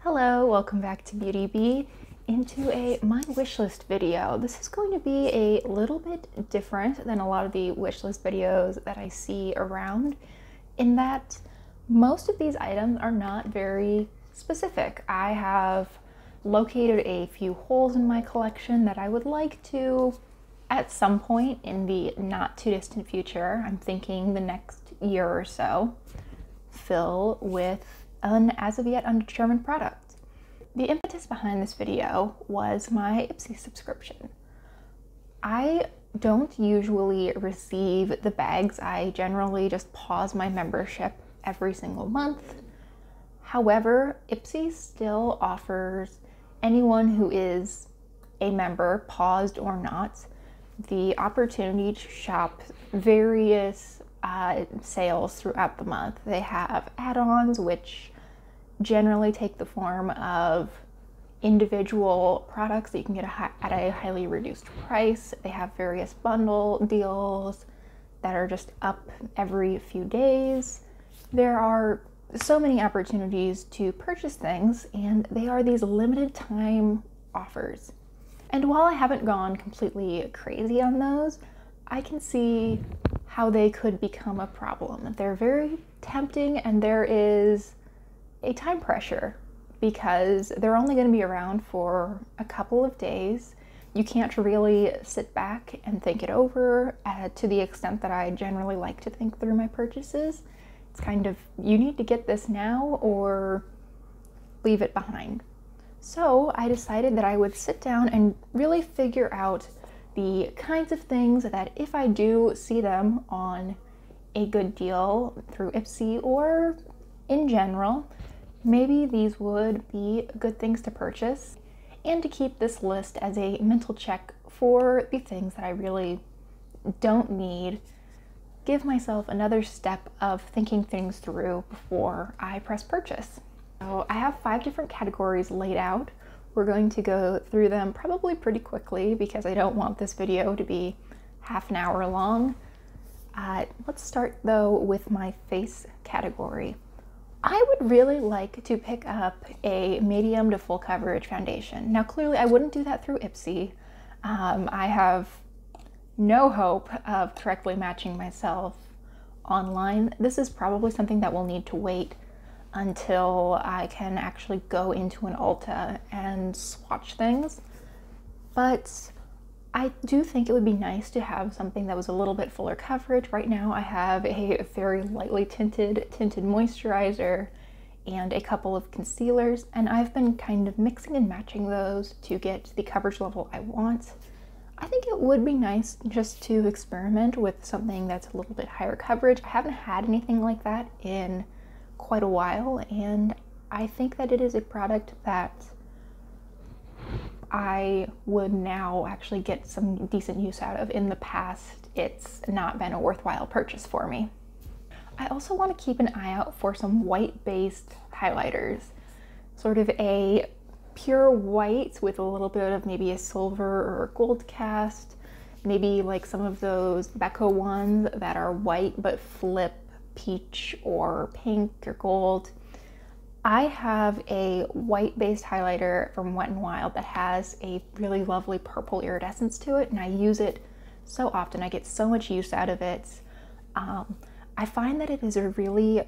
Hello, welcome back to Beauty Bee into a my wishlist video. This is going to be a little bit different than a lot of the wishlist videos that I see around in that most of these items are not very specific. I have located a few holes in my collection that I would like to, at some point in the not too distant future, I'm thinking the next year or so, fill with an as of yet undetermined product. The impetus behind this video was my Ipsy subscription. I don't usually receive the bags. I generally just pause my membership every single month. However, Ipsy still offers anyone who is a member, paused or not, the opportunity to shop various sales throughout the month. They have add-ons, which generally take the form of individual products that you can get at a highly reduced price. They have various bundle deals that are just up every few days. There are so many opportunities to purchase things, and they are these limited time offers. And while I haven't gone completely crazy on those, I can see how they could become a problem. They're very tempting, and there is a time pressure because they're only going to be around for a couple of days. You can't really sit back and think it over to the extent that I generally like to think through my purchases. It's kind of, you need to get this now or leave it behind. So I decided that I would sit down and really figure out the kinds of things that if I do see them on a good deal through Ipsy or in general, maybe these would be good things to purchase, and to keep this list as a mental check for the things that I really don't need. Give myself another step of thinking things through before I press purchase. So I have 5 different categories laid out. We're going to go through them probably pretty quickly because I don't want this video to be half an hour long. Let's start though with my face category. I would really like to pick up a medium to full coverage foundation. Now clearly I wouldn't do that through Ipsy. I have no hope of correctly matching myself online. This is probably something that will need to wait until I can actually go into an Ulta and swatch things. But I do think it would be nice to have something that was a little bit fuller coverage. Right now I have a very lightly tinted moisturizer and a couple of concealers, and I've been kind of mixing and matching those to get the coverage level I want. I think it would be nice just to experiment with something that's a little bit higher coverage. I haven't had anything like that in quite a while, and I think that it is a product that I would now actually get some decent use out of. In the past, it's not been a worthwhile purchase for me. I also want to keep an eye out for some white-based highlighters, sort of a pure white with a little bit of maybe a silver or a gold cast, maybe like some of those Becca ones that are white but flip peach or pink or gold. I have a white-based highlighter from Wet n Wild that has a really lovely purple iridescence to it, and I use it so often. I get so much use out of it. I find that it is a really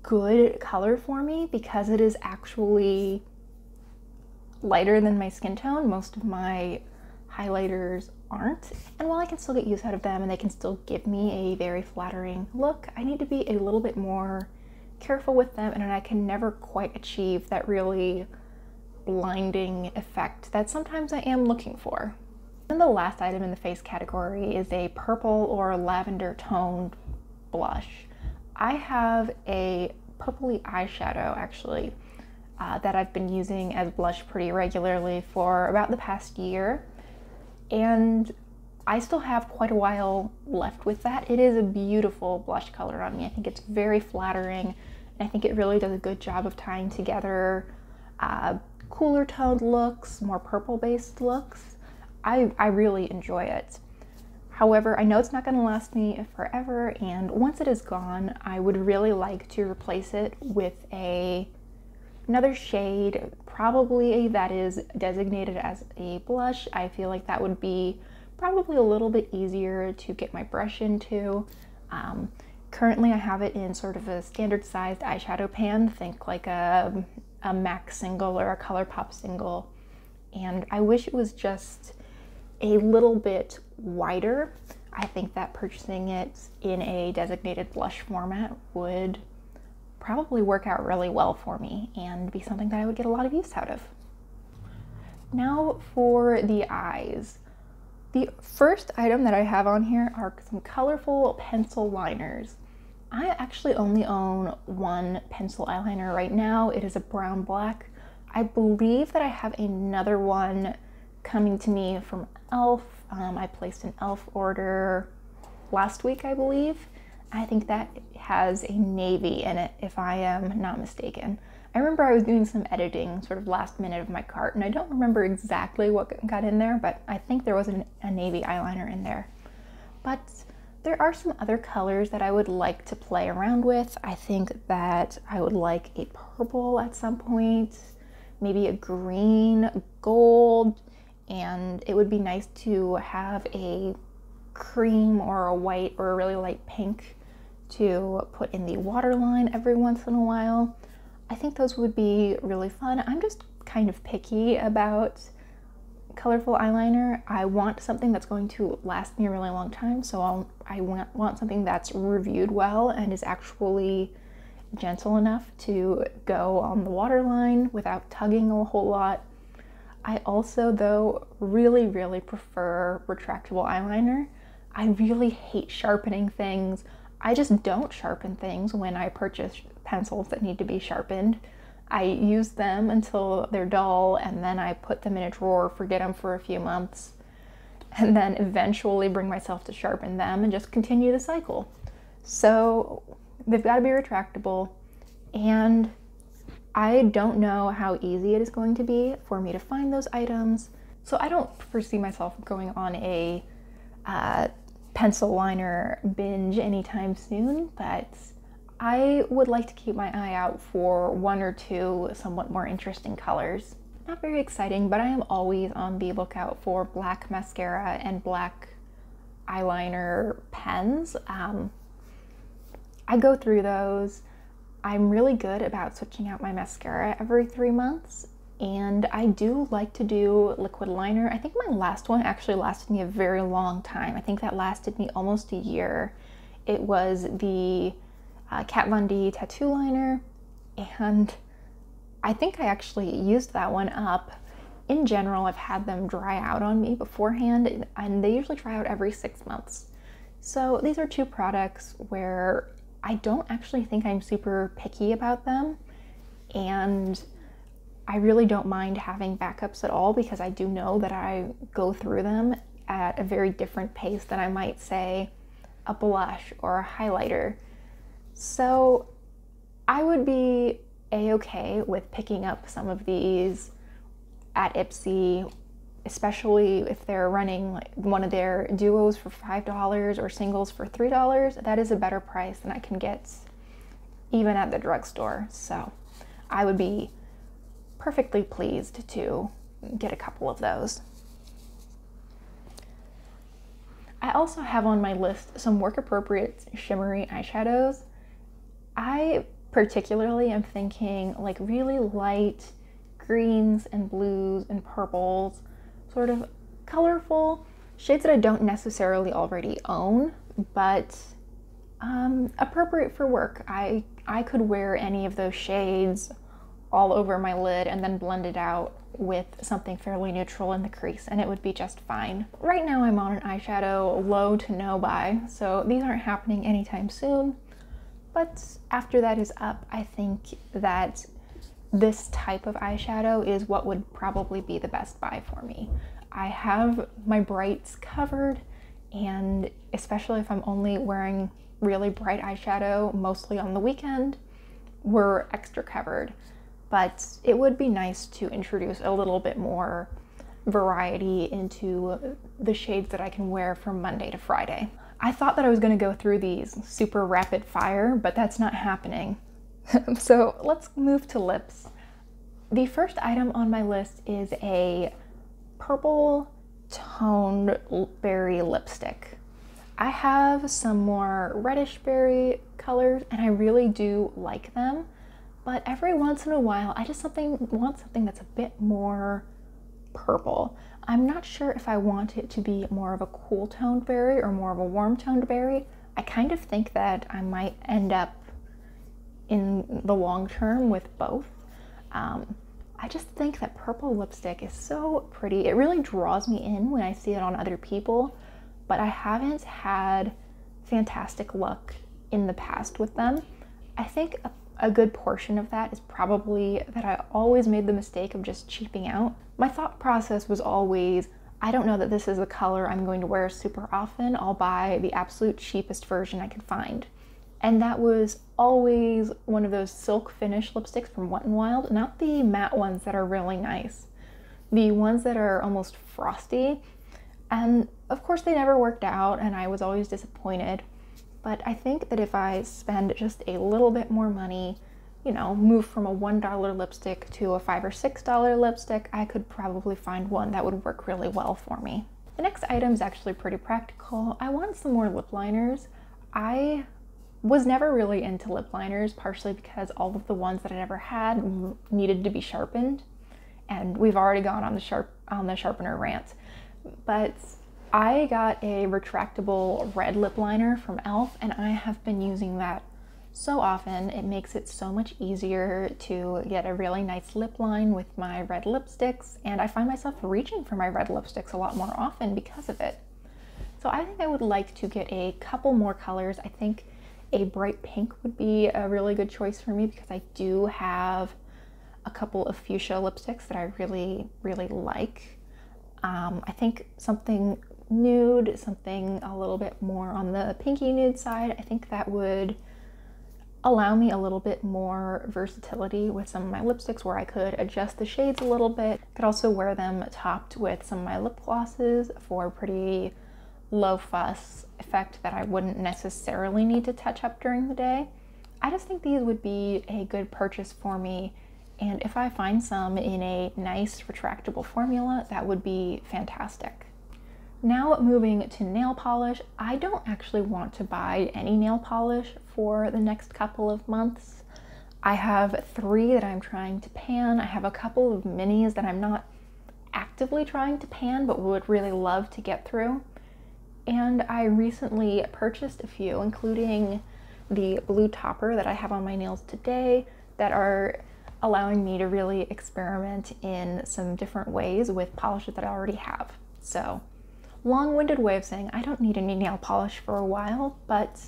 good color for me because it is actually lighter than my skin tone. Most of my highlighters aren't, and while I can still get use out of them and they can still give me a very flattering look, I need to be a little bit more careful with them, and I can never quite achieve that really blinding effect that sometimes I am looking for. And the last item in the face category is a purple or lavender toned blush. I have a purpley eyeshadow actually that I've been using as blush pretty regularly for about the past year, and I still have quite a while left with that. It is a beautiful blush color on me. I think it's very flattering, and I think it really does a good job of tying together cooler toned looks, more purple based looks. I really enjoy it. However, I know it's not going to last me forever, and once it is gone, I would really like to replace it with another shade, probably that is designated as a blush. I feel like that would be probably a little bit easier to get my brush into. Currently I have it in sort of a standard sized eyeshadow pan, think like a MAC single or a ColourPop single, and I wish it was just a little bit wider. I think that purchasing it in a designated blush format would probably work out really well for me and be something that I would get a lot of use out of. Now for the eyes. The first item that I have on here are some colorful pencil liners. I actually only own one pencil eyeliner right now. It is a brown black. I believe that I have another one coming to me from e.l.f. I placed an e.l.f. order last week, I believe. I think that has a navy in it, if I am not mistaken. I remember I was doing some editing sort of last minute of my cart, and I don't remember exactly what got in there, but I think there was a navy eyeliner in there. But there are some other colors that I would like to play around with. I think that I would like a purple at some point, maybe a green, gold, and it would be nice to have a cream or a white or a really light pink to put in the waterline every once in a while. I think those would be really fun. I'm just kind of picky about colorful eyeliner. I want something that's going to last me a really long time, so I want something that's reviewed well and is actually gentle enough to go on the waterline without tugging a whole lot. I also, though, really prefer retractable eyeliner. I really hate sharpening things. I just don't sharpen things when I purchase pencils that need to be sharpened. I use them until they're dull, and then I put them in a drawer, forget them for a few months, and then eventually bring myself to sharpen them and just continue the cycle. So they've got to be retractable, and I don't know how easy it is going to be for me to find those items. So I don't foresee myself going on a pencil liner binge anytime soon, but I would like to keep my eye out for one or two somewhat more interesting colors. Not very exciting, but I am always on the lookout for black mascara and black eyeliner pens. I go through those. I'm really good about switching out my mascara every 3 months, and I do like to do liquid liner. I think my last one actually lasted me a very long time. I think that lasted me almost a year. It was the Kat Von D tattoo liner, and I think I actually used that one up. In general, I've had them dry out on me beforehand, and they usually dry out every 6 months. So these are two products where I don't actually think I'm super picky about them, and I really don't mind having backups at all, because I do know that I go through them at a very different pace than I might say a blush or a highlighter. So I would be a-okay with picking up some of these at Ipsy, especially if they're running like one of their duos for $5 or singles for $3. That is a better price than I can get even at the drugstore. So I would be perfectly pleased to get a couple of those. I also have on my list some work-appropriate shimmery eyeshadows. I particularly am thinking like really light greens and blues and purples, sort of colorful shades that I don't necessarily already own, but appropriate for work. I could wear any of those shades all over my lid and then blend it out with something fairly neutral in the crease, and it would be just fine. Right now I'm on an eyeshadow low to no buy, so these aren't happening anytime soon. But after that is up, I think that this type of eyeshadow is what would probably be the best buy for me. I have my brights covered, and especially if I'm only wearing really bright eyeshadow, mostly on the weekend, we're extra covered. But it would be nice to introduce a little bit more variety into the shades that I can wear from Monday to Friday. I thought that I was going to go through these super rapid fire, but that's not happening. So let's move to lips. The first item on my list is a purple toned berry lipstick. I have some more reddish berry colors and I really do like them, but every once in a while I just want something that's a bit more purple. I'm not sure if I want it to be more of a cool toned berry or more of a warm toned berry. I kind of think that I might end up in the long term with both. I just think that purple lipstick is so pretty. It really draws me in when I see it on other people, but I haven't had fantastic luck in the past with them. I think a good portion of that is probably that I always made the mistake of just cheaping out. My thought process was always, I don't know that this is a color I'm going to wear super often. I'll buy the absolute cheapest version I could find. And that was always one of those silk finish lipsticks from Wet n Wild, not the matte ones that are really nice. The ones that are almost frosty. And of course they never worked out and I was always disappointed. But I think that if I spend just a little bit more money, you know, move from a $1 lipstick to a $5 or $6 lipstick, I could probably find one that would work really well for me. The next item is actually pretty practical. I want some more lip liners. I was never really into lip liners, partially because all of the ones that I ever had needed to be sharpened, and we've already gone on the sharpener rant. But I got a retractable red lip liner from e.l.f. and I have been using that so often. It makes it so much easier to get a really nice lip line with my red lipsticks, and I find myself reaching for my red lipsticks a lot more often because of it. So I think I would like to get a couple more colors. I think a bright pink would be a really good choice for me because I do have a couple of fuchsia lipsticks that I really, really like. I think something nude, something a little bit more on the pinky nude side, I think that would allow me a little bit more versatility with some of my lipsticks where I could adjust the shades a little bit. I could also wear them topped with some of my lip glosses for a pretty low fuss effect that I wouldn't necessarily need to touch up during the day. I just think these would be a good purchase for me, and if I find some in a nice retractable formula, that would be fantastic. Now moving to nail polish, I don't actually want to buy any nail polish for the next couple of months. I have 3 that I'm trying to pan. I have a couple of minis that I'm not actively trying to pan but would really love to get through. And I recently purchased a few, including the blue topper that I have on my nails today, that are allowing me to really experiment in some different ways with polishes that I already have. So, long-winded way of saying I don't need any nail polish for a while, but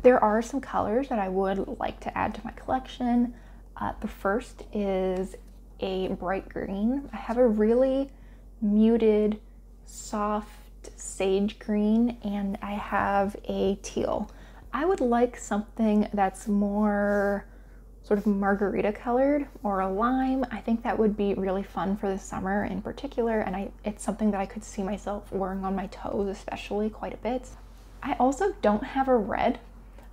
there are some colors that I would like to add to my collection. The first is a bright green. I have a really muted, soft sage green, and I have a teal. I would like something that's more sort of margarita colored or a lime. I think that would be really fun for the summer in particular, and it's something that I could see myself wearing on my toes especially quite a bit. I also don't have a red.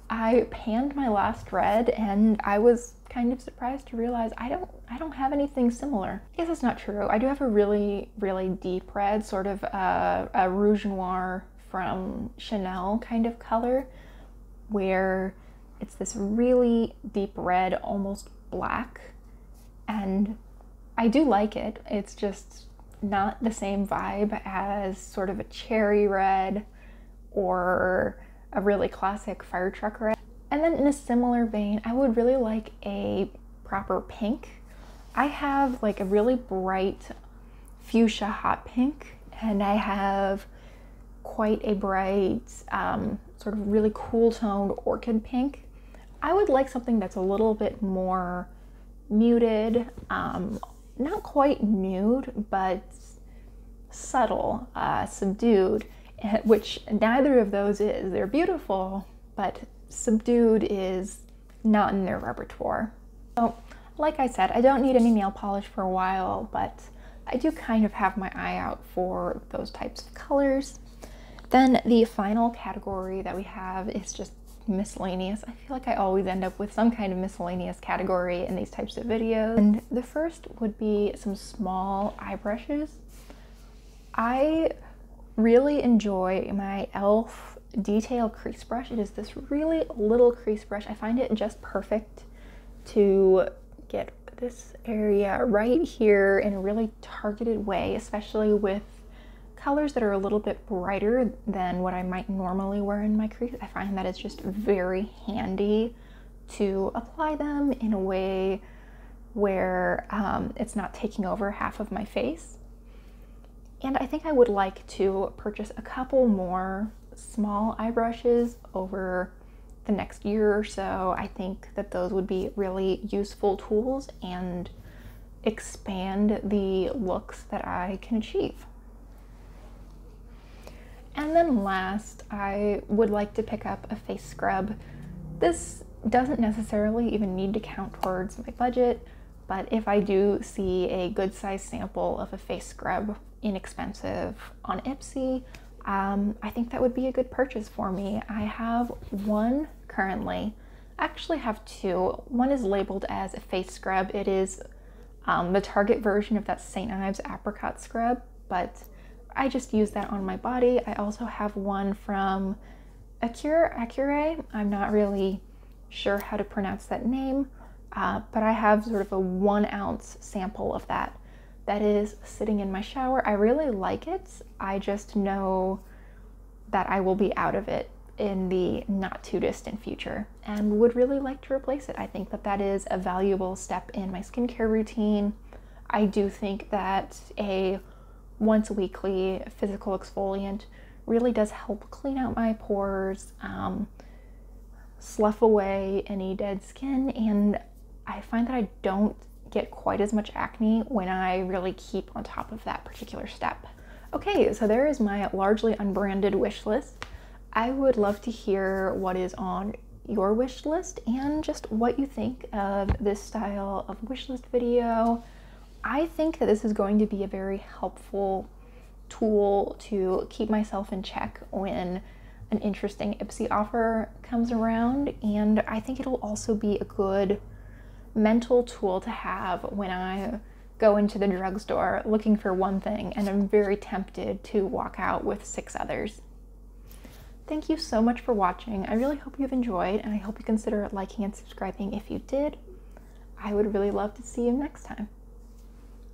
I panned my last red and I was kind of surprised to realize I don't have anything similar. I guess that's not true. I do have a really, really deep red, sort of a Rouge Noir from Chanel kind of color, where it's this really deep red, almost black, and I do like it. It's just not the same vibe as sort of a cherry red or a really classic fire truck red. And then in a similar vein, I would really like a proper pink. I have like a really bright fuchsia hot pink, and I have quite a bright sort of really cool toned orchid pink. I would like something that's a little bit more muted, not quite nude, but subtle, subdued, which neither of those is. They're beautiful, but subdued is not in their repertoire. So, like I said, I don't need any nail polish for a while, but I do kind of have my eye out for those types of colors. Then the final category that we have is just miscellaneous. I feel like I always end up with some kind of miscellaneous category in these types of videos. And the first would be some small eye brushes. I really enjoy my e.l.f. detail crease brush. It is this really little crease brush. I find it just perfect to get this area right here in a really targeted way, especially with colors that are a little bit brighter than what I might normally wear in my crease. I find that it's just very handy to apply them in a way where it's not taking over half of my face. And I think I would like to purchase a couple more small eye brushes over the next year or so. I think that those would be really useful tools and expand the looks that I can achieve. And then last, I would like to pick up a face scrub. This doesn't necessarily even need to count towards my budget, but if I do see a good size sample of a face scrub, inexpensive, on Ipsy, I think that would be a good purchase for me. I have one currently. I actually have two. One is labeled as a face scrub. It is the Target version of that St. Ives apricot scrub, but I just use that on my body. I also have one from Acure. I'm not really sure how to pronounce that name, but I have sort of a 1 ounce sample of that is sitting in my shower. I really like it. I just know that I will be out of it in the not too distant future and would really like to replace it. I think that that is a valuable step in my skincare routine. I do think that a once weekly physical exfoliant really does help clean out my pores, slough away any dead skin, and I find that I don't get quite as much acne when I really keep on top of that particular step. Okay, so there is my largely unbranded wish list. I would love to hear what is on your wish list and just what you think of this style of wish list video. I think that this is going to be a very helpful tool to keep myself in check when an interesting Ipsy offer comes around, and I think it'll also be a good mental tool to have when I go into the drugstore looking for one thing and I'm very tempted to walk out with 6 others. Thank you so much for watching. I really hope you've enjoyed, and I hope you consider liking and subscribing if you did. I would really love to see you next time.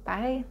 Bye.